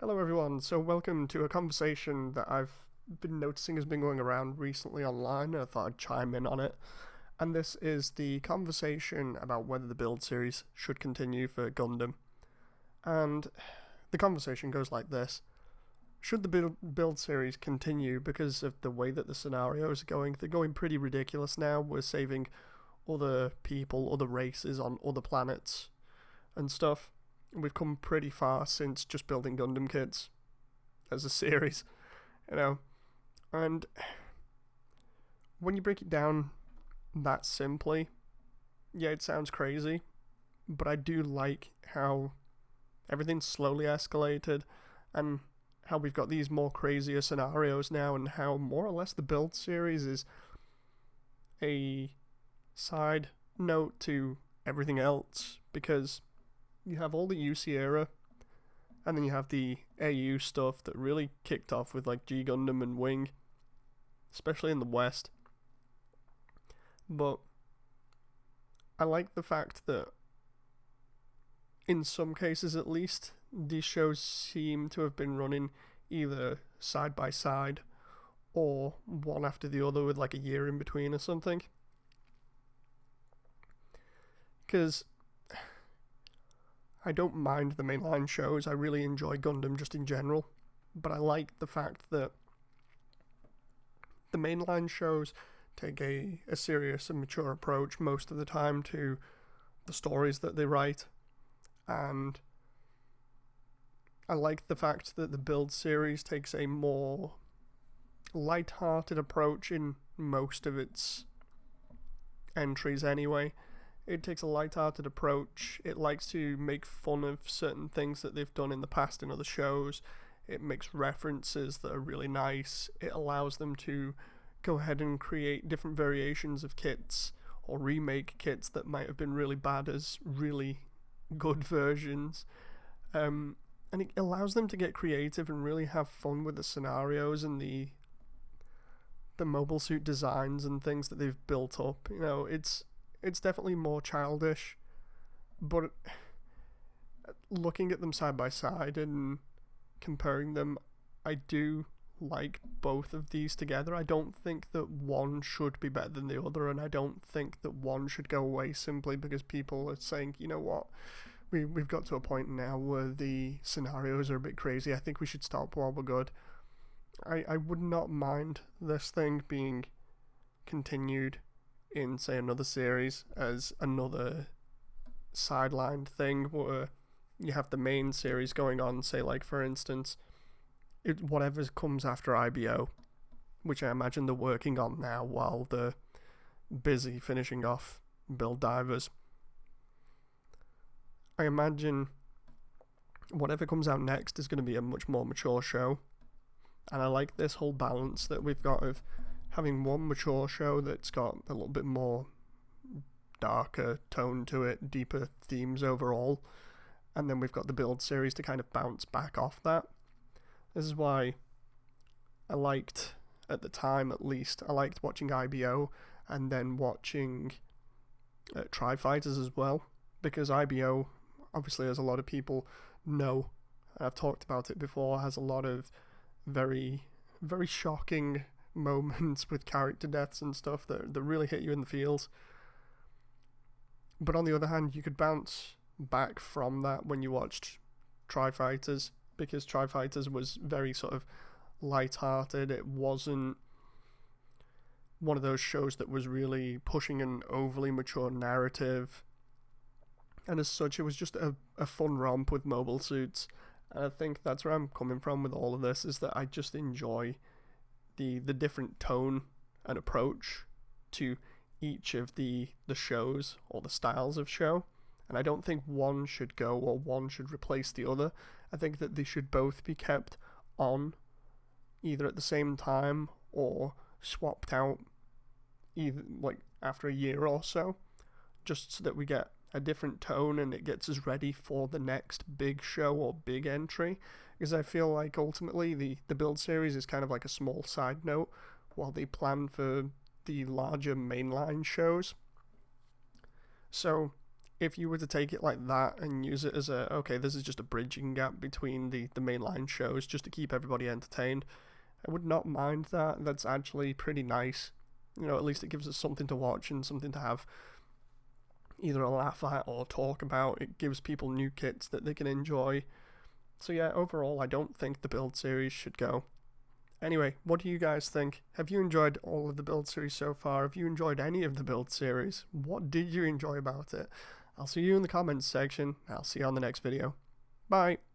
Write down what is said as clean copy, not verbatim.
Hello, everyone. So, welcome to a conversation that I've been noticing has been going around recently online, and I thought I'd chime in on it. And this is the conversation about whether the build series should continue for Gundam. And the conversation goes like this: should the build series continue because of the way that the scenarios are going? They're going pretty ridiculous now. We're saving other people, other races on other planets and stuff. We've come pretty far since just building Gundam kits as a series, you know. And when you break it down that simply, yeah, it sounds crazy, but I do like how everything's slowly escalated and how we've got these more crazier scenarios now, and how more or less the build series is a side note to everything else, because you have all the UC era, and then you have the AU stuff that really kicked off with like G Gundam and Wing, especially in the West. But I like the fact that, in some cases at least, these shows seem to have been running either side by side or one after the other with like a year in between or something. Because I don't mind the mainline shows. I really enjoy Gundam just in general, but I like the fact that the mainline shows take a serious and mature approach most of the time to the stories that they write, and I like the fact that the build series takes a more light-hearted approach in most of its entries anyway. It takes a light-hearted approach. It likes to make fun of certain things that they've done in the past in other shows. It makes references that are really nice. It allows them to go ahead and create different variations of kits, or remake kits that might have been really bad as really good versions. And it allows them to get creative and really have fun with the scenarios and the mobile suit designs and things that they've built up. You know, it's definitely more childish, but looking at them side by side and comparing them, I do like both of these together. I don't think that one should be better than the other, and I don't think that one should go away simply because people are saying, you know what, we've got to a point now where the scenarios are a bit crazy. I think we should stop while we're good. I would not mind this thing being continued in, say, another series as another sidelined thing, where you have the main series going on, say, like, for instance, whatever comes after IBO, which I imagine they're working on now while they're busy finishing off Build Divers. I imagine whatever comes out next is going to be a much more mature show, and I like this whole balance that we've got of having one mature show that's got a little bit more darker tone to it, deeper themes overall, and then we've got the build series to kind of bounce back off that. This is why I liked, at the time at least, I liked watching IBO and then watching Tri-Fighters as well, because IBO, obviously, as a lot of people know, I've talked about it before, has a lot of very, very shocking moments with character deaths and stuff that really hit you in the feels. But on the other hand, you could bounce back from that when you watched Tri-Fighters, because Tri-Fighters was very sort of light-hearted. It wasn't one of those shows that was really pushing an overly mature narrative, and as such it was just a fun romp with mobile suits. And I think that's where I'm coming from with all of this, is that I just enjoy the different tone and approach to each of the shows or the styles of show, and I don't think one should go or one should replace the other. I think that they should both be kept on either at the same time or swapped out either like after a year or so, just so that we get a different tone and it gets us ready for the next big show or big entry. Because I feel like ultimately the build series is kind of like a small side note while they plan for the larger mainline shows. So if you were to take it like that and use it as okay, this is just a bridging gap between the mainline shows just to keep everybody entertained, I would not mind that. That's actually pretty nice. At least it gives us something to watch and something to have either a laugh at or talk about. It gives people new kits that they can enjoy. So yeah, overall, I don't think the Build series should go. Anyway, what do you guys think? Have you enjoyed all of the Build series so far? Have you enjoyed any of the Build series? What did you enjoy about it? I'll see you in the comments section. I'll see you on the next video. Bye!